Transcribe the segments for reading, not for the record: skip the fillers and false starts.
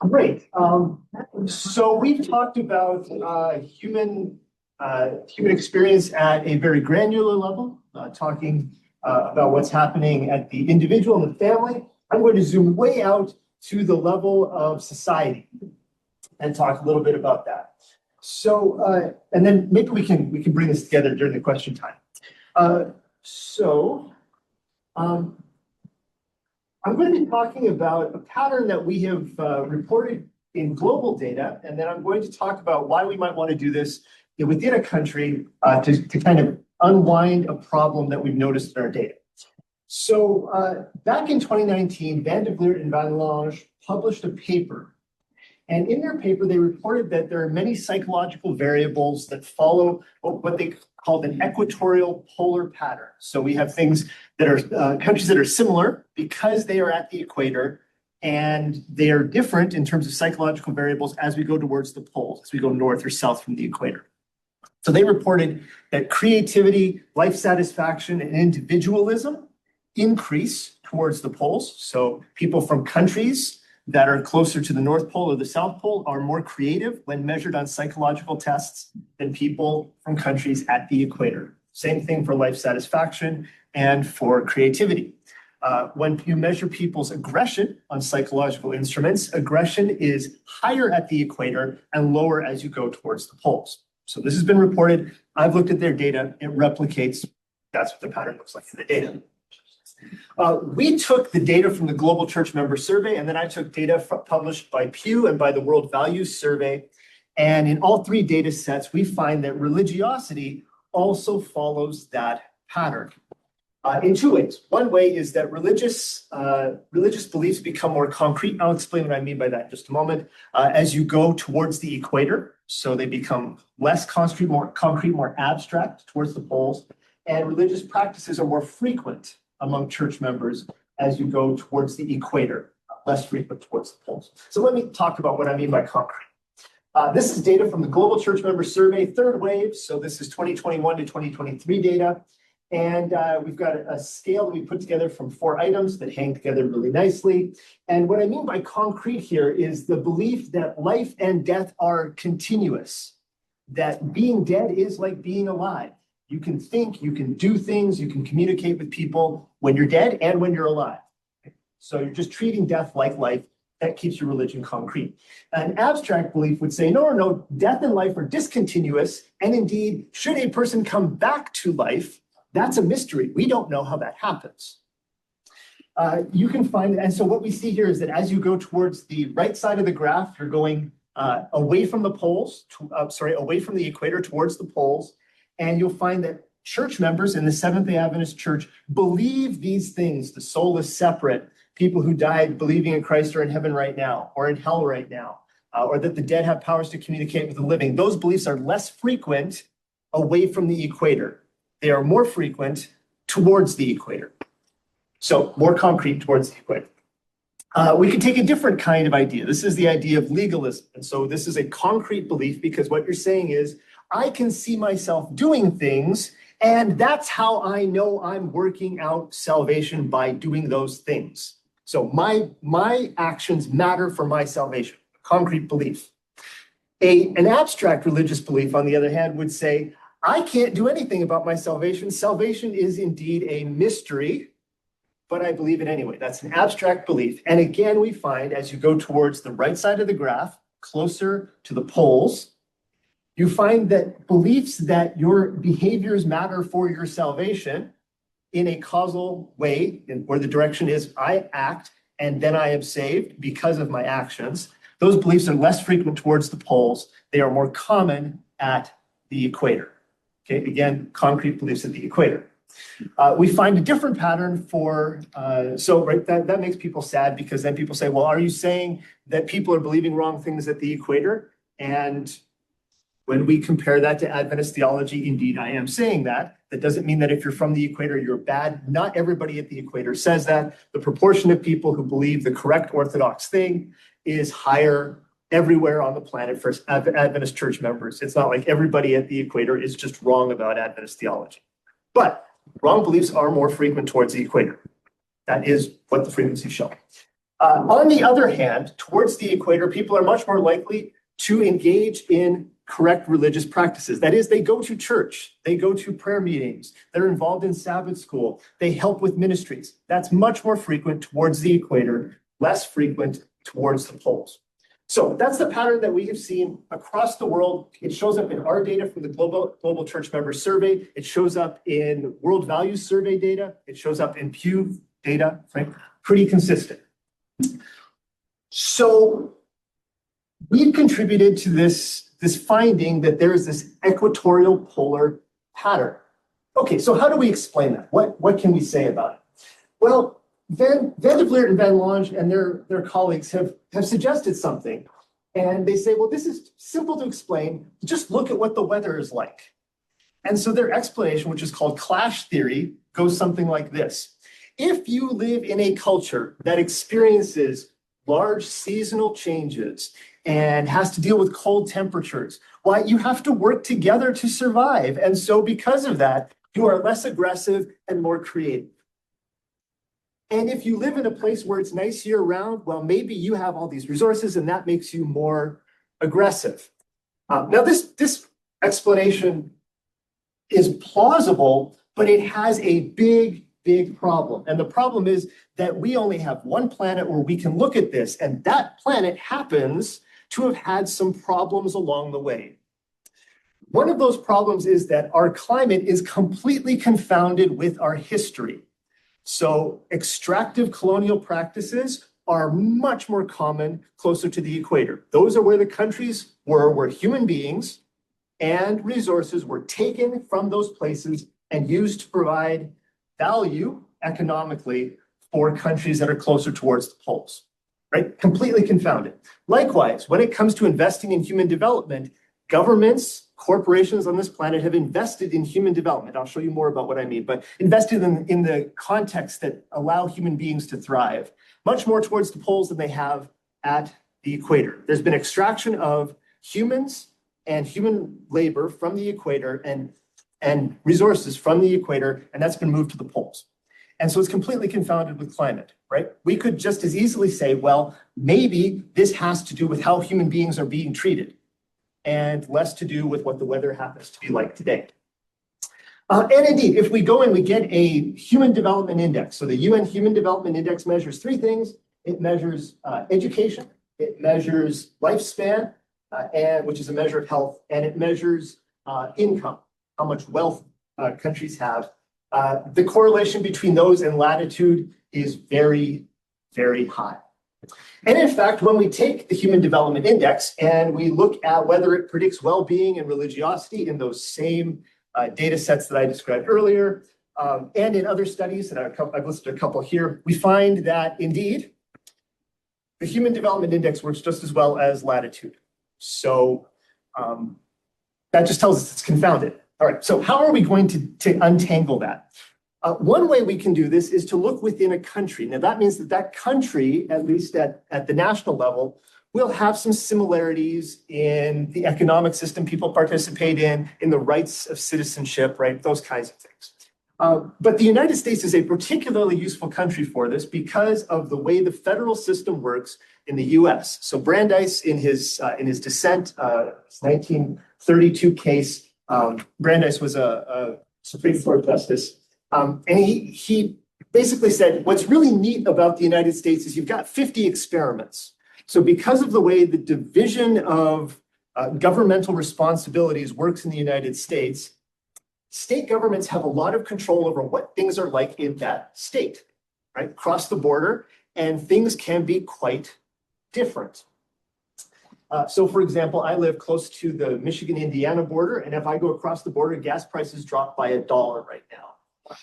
Great. So we've talked about human experience at a very granular level, talking about what's happening at the individual and the family. I'm going to zoom way out to the level of society and talk a little bit about that. So, and then maybe we can bring this together during the question time. I'm going to be talking about a pattern that we have reported in global data, and then I'm going to talk about why we might want to do this within a country to kind of unwind a problem that we've noticed in our data. So back in 2019, Van de Vliert and Van Lange published a paper. And in their paper, they reported that there are many psychological variables that follow what they called an equatorial polar pattern. So we have things that are countries that are similar because they are at the equator, and they are different in terms of psychological variables as we go towards the poles, as we go north or south from the equator. So they reported that creativity, life satisfaction, and individualism increase towards the poles. So people from countries that are closer to the North Pole or the South Pole are more creative when measured on psychological tests than people from countries at the equator. Same thing for life satisfaction and for creativity. When you measure people's aggression on psychological instruments, aggression is higher at the equator and lower as you go towards the poles. So this has been reported. I've looked at their data. It replicates. That's what the pattern looks like in the data. We took the data from the Global Church Member Survey, and then I took data published by Pew and by the World Values Survey. And in all three data sets, we find that religiosity also follows that pattern in two ways. One way is that religious beliefs become more concrete. I'll explain what I mean by that in just a moment. As you go towards the equator, so they become less concrete, more abstract towards the poles, and religious practices are more frequent among church members as you go towards the equator, less frequent towards the poles. So let me talk about what I mean by concrete. This is data from the Global Church Member Survey, third wave. So this is 2021 to 2023 data. And we've got a scale that we put together from 4 items that hang together really nicely. And what I mean by concrete here is the belief that life and death are continuous, that being dead is like being alive. You can think, you can do things, you can communicate with people when you're dead and when you're alive. So you're just treating death like life. That keeps your religion concrete. An abstract belief would say, no, death and life are discontinuous. And indeed, should a person come back to life, that's a mystery. We don't know how that happens. You can find, and so what we see here is that as you go towards the right side of the graph, you're going away from the poles, away from the equator towards the poles. And you'll find that church members in the Seventh-day Adventist Church believe these things. The soul is separate. People who died believing in Christ are in heaven right now or in hell right now, or that the dead have powers to communicate with the living. Those beliefs are less frequent away from the equator. They are more frequent towards the equator. So more concrete towards the equator. We can take a different kind of idea. This is the idea of legalism. And so this is a concrete belief because what you're saying is, I can see myself doing things, and that's how I know I'm working out salvation by doing those things. So my actions matter for my salvation, concrete belief. An abstract religious belief, on the other hand, would say, I can't do anything about my salvation. Salvation is indeed a mystery, but I believe it anyway. That's an abstract belief. And again, we find as you go towards the right side of the graph, closer to the poles, you find that beliefs that your behaviors matter for your salvation in a causal way, where the direction is I act and then I am saved because of my actions, those beliefs are less frequent towards the poles. They are more common at the equator. Okay, again, concrete beliefs at the equator. We find a different pattern for, that makes people sad because then people say, well, are you saying that people are believing wrong things at the equator? And when we compare that to Adventist theology, indeed, I am saying that. That doesn't mean that if you're from the equator, you're bad. Not everybody at the equator says that. The proportion of people who believe the correct Orthodox thing is higher everywhere on the planet for Adventist church members. It's not like everybody at the equator is just wrong about Adventist theology. But wrong beliefs are more frequent towards the equator. That is what the frequencies show. On the other hand, towards the equator, people are much more likely to engage in correct religious practices. That is, they go to church, they go to prayer meetings, they're involved in Sabbath school, they help with ministries. That's much more frequent towards the equator, less frequent towards the poles. So that's the pattern that we have seen across the world. It shows up in our data from the Global Church Member Survey. It shows up in World Values Survey data. It shows up in Pew data, right? Pretty consistent. So we've contributed to this finding that there is this equatorial polar pattern. Okay, so how do we explain that? What can we say about it? Well, Van de Vliert and Van Lange and their colleagues have suggested something. And they say, well, this is simple to explain. Just look at what the weather is like. And so their explanation, which is called clash theory, goes something like this. If you live in a culture that experiences large seasonal changes and has to deal with cold temperatures, why, you have to work together to survive. And so because of that, you are less aggressive and more creative. And if you live in a place where it's nice year round, well, maybe you have all these resources and that makes you more aggressive. Now, this explanation is plausible, but it has a big problem. And the problem is that we only have one planet where we can look at this, and that planet happens to have had some problems along the way. One of those problems is that our climate is completely confounded with our history. So extractive colonial practices are much more common closer to the equator. Those are where the countries were, where human beings and resources were taken from those places and used to provide value economically for countries that are closer towards the poles, right? Completely confounded. Likewise, when it comes to investing in human development, governments, corporations on this planet have invested in human development. I'll show you more about what I mean, but invested in the context that allow human beings to thrive, much more towards the poles than they have at the equator. There's been extraction of humans and human labor from the equator and resources from the equator, and that's been moved to the poles. And so it's completely confounded with climate, right? We could just as easily say, well, maybe this has to do with how human beings are being treated and less to do with what the weather happens to be like today. And indeed, if we go and we get a human development index, so the UN Human Development Index measures three things. It measures education, it measures lifespan, which is a measure of health, and it measures income, how much wealth countries have. The correlation between those and latitude is very, very high. And in fact, when we take the Human Development Index and we look at whether it predicts well-being and religiosity in those same data sets that I described earlier, and in other studies, and I've listed a couple here, we find that indeed, the Human Development Index works just as well as latitude. So that just tells us it's confounded. All right, so how are we going to untangle that? One way we can do this is to look within a country. Now, that means that that country, at least at the national level, will have some similarities in the economic system people participate in the rights of citizenship, right? Those kinds of things. But the United States is a particularly useful country for this because of the way the federal system works in the US. So Brandeis, in his dissent, 1932 case, Brandeis was a Supreme Court justice. And he basically said, what's really neat about the United States is you've got 50 experiments. So because of the way the division of governmental responsibilities works in the United States, state governments have a lot of control over what things are like in that state, right? Cross the border, and things can be quite different. So for example, I live close to the Michigan-Indiana border, and if I go across the border, gas prices drop by $1 right now.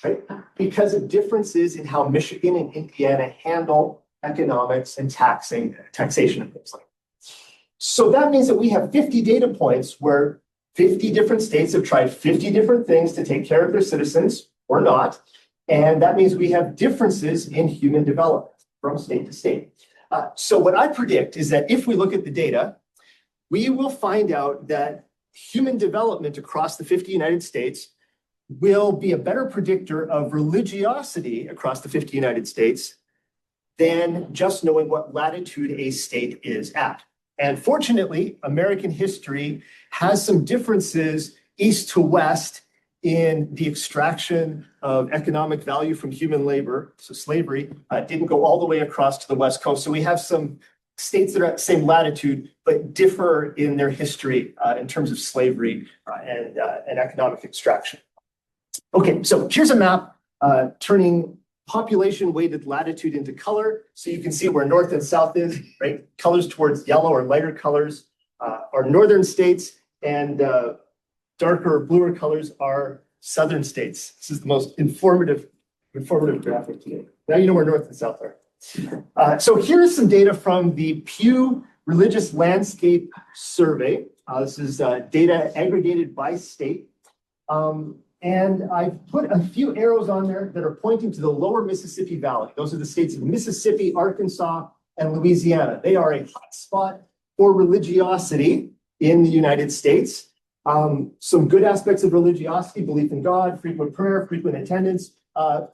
Right? Because of differences in how Michigan and Indiana handle economics and taxation and things like that. So that means that we have 50 data points where 50 different states have tried 50 different things to take care of their citizens or not. And that means we have differences in human development from state to state. So what I predict is that if we look at the data, we will find out that human development across the 50 United States will be a better predictor of religiosity across the 50 United States than just knowing what latitude a state is at. And fortunately, American history has some differences east to west in the extraction of economic value from human labor. So slavery didn't go all the way across to the West Coast. So we have some states that are at the same latitude, but differ in their history in terms of slavery and economic extraction. Okay, so here's a map turning population-weighted latitude into color. So you can see where north and south is, right? Colors towards yellow or lighter colors are northern states, and darker, bluer colors are southern states. This is the most informative graphic today. Now you know where north and south are. So here's some data from the Pew Religious Landscape Survey. This is data aggregated by state. And I've put a few arrows on there that are pointing to the lower Mississippi Valley. Those are the states of Mississippi, Arkansas, and Louisiana. They are a hotspot for religiosity in the United States. Some good aspects of religiosity: belief in God, frequent prayer, frequent attendance.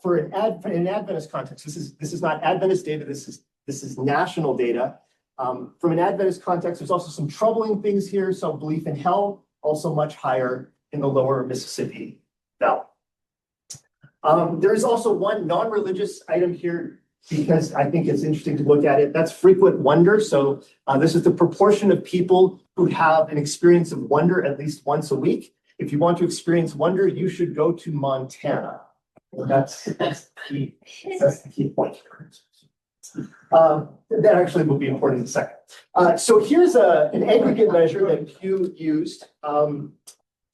For an Adventist context, this is not Adventist data. This is national data. From an Adventist context, there's also some troubling things here. So belief in hell, also much higher in the lower Mississippi Valley. There is also one non-religious item here because I think it's interesting to look at it. That's frequent wonder. So this is the proportion of people who have an experience of wonder at least once a week. If you want to experience wonder, you should go to Montana. That's the key point here. That actually will be important in a second. So here's an aggregate measure that Pew used.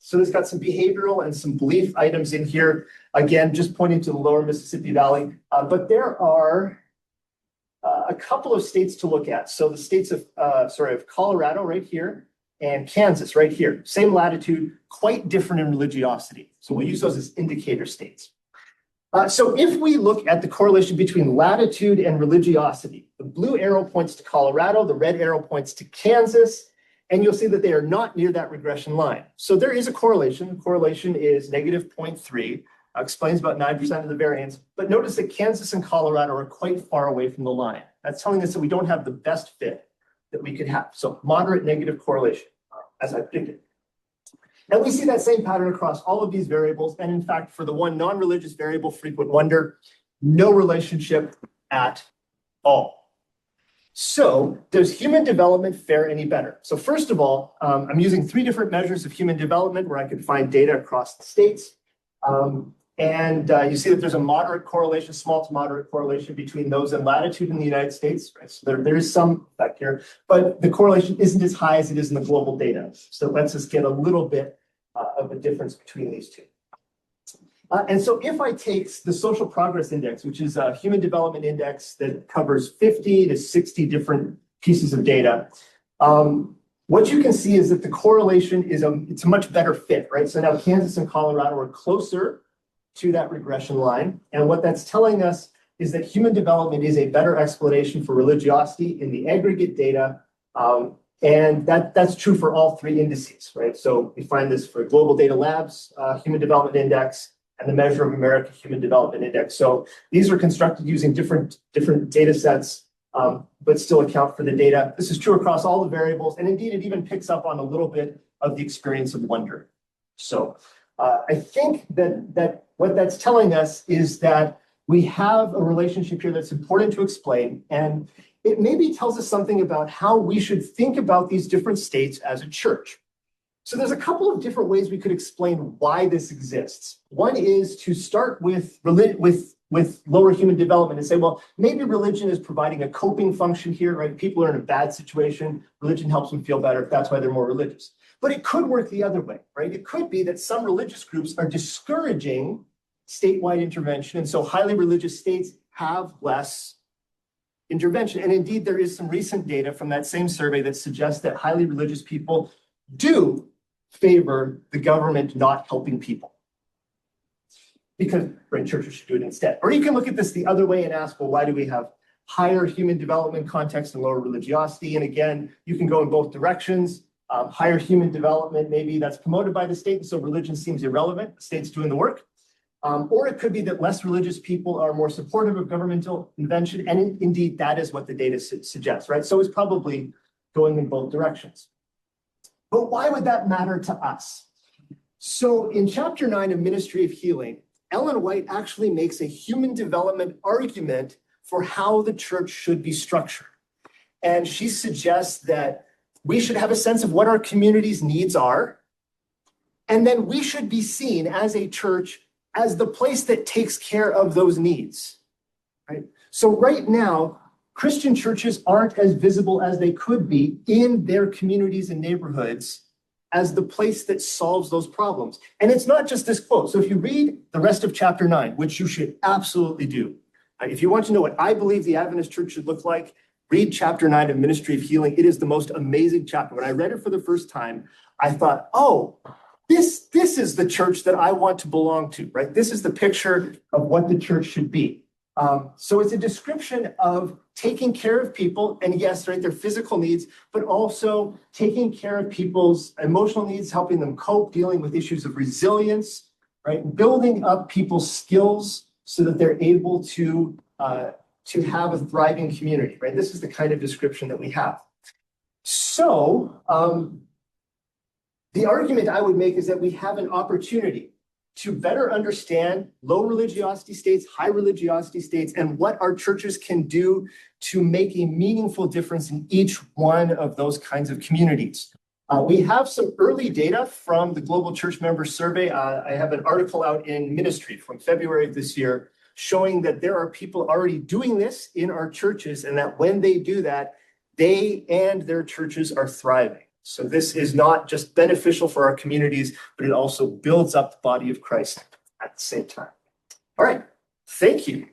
So it's got some behavioral and some belief items in here. Again, just pointing to the lower Mississippi Valley. But there are a couple of states to look at. So the states of Colorado right here and Kansas right here. Same latitude, quite different in religiosity. So we'll use those as indicator states. So if we look at the correlation between latitude and religiosity, the blue arrow points to Colorado, the red arrow points to Kansas, and you'll see that they are not near that regression line. So there is a correlation. The correlation is negative 0.3, explains about 9% of the variance. But notice that Kansas and Colorado are quite far away from the line. That's telling us that we don't have the best fit that we could have. So moderate negative correlation, as I predicted. And we see that same pattern across all of these variables. And in fact, for the one non-religious variable, frequent wonder, no relationship at all. So does human development fare any better? So first of all, I'm using 3 different measures of human development where I can find data across the states. You see that there's a moderate correlation, small to moderate correlation between those and latitude in the United States. Right? So there is some effect here, but the correlation isn't as high as it is in the global data. So it lets us get a little bit of a difference between these two. And so if I take the social progress index, which is a human development index that covers 50 to 60 different pieces of data, what you can see is that the correlation is it's a much better fit, right? So now Kansas and Colorado are closer to that regression line. And what that's telling us is that human development is a better explanation for religiosity in the aggregate data. And that's true for all 3 indices, right? So we find this for Global Data Labs, Human Development Index, and the Measure of America Human Development Index. So these are constructed using different data sets, but still account for the data. This is true across all the variables. And indeed, it even picks up on a little bit of the experience of wonder. So I think that what that's telling us is that we have a relationship here that's important to explain. And it maybe tells us something about how we should think about these different states as a church. So there's a couple of different ways we could explain why this exists. One is to start with lower human development and say, well, maybe religion is providing a coping function here, right? People are in a bad situation. Religion helps them feel better. That's why they're more religious. But it could work the other way, right? It could be that some religious groups are discouraging statewide intervention. And so highly religious states have less intervention. And indeed, there is some recent data from that same survey that suggests that highly religious people do favor the government not helping people. Because churches should do it instead. Or you can look at this the other way and ask, well, why do we have higher human development context and lower religiosity? And again, you can go in both directions. Higher human development, maybe that's promoted by the state, and so religion seems irrelevant. The state's doing the work. Or it could be that less religious people are more supportive of governmental intervention. And indeed, that is what the data suggests, right? So it's probably going in both directions. But why would that matter to us? So in chapter 9 of Ministry of Healing, Ellen White actually makes a human development argument for how the church should be structured. And she suggests that we should have a sense of what our community's needs are. And then we should be seen as a church as the place that takes care of those needs, right? So right now, Christian churches aren't as visible as they could be in their communities and neighborhoods as the place that solves those problems. And it's not just this quote. So if you read the rest of chapter 9, which you should absolutely do, if you want to know what I believe the Adventist church should look like, read chapter 9 of Ministry of Healing. It is the most amazing chapter. When I read it for the first time, I thought, oh, this is the church that I want to belong to, right? This is the picture of what the church should be. So it's a description of taking care of people, and yes, right, their physical needs, but also taking care of people's emotional needs, helping them cope, dealing with issues of resilience, right? Building up people's skills so that they're able to have a thriving community, right? This is the kind of description that we have. So the argument I would make is that we have an opportunity to better understand low religiosity states, high religiosity states, and what our churches can do to make a meaningful difference in each one of those kinds of communities. We have some early data from the Global Church Member Survey. I have an article out in Ministry from February of this year showing that there are people already doing this in our churches, and that when they do that, they and their churches are thriving. So this is not just beneficial for our communities, but it also builds up the body of Christ at the same time. All right, thank you.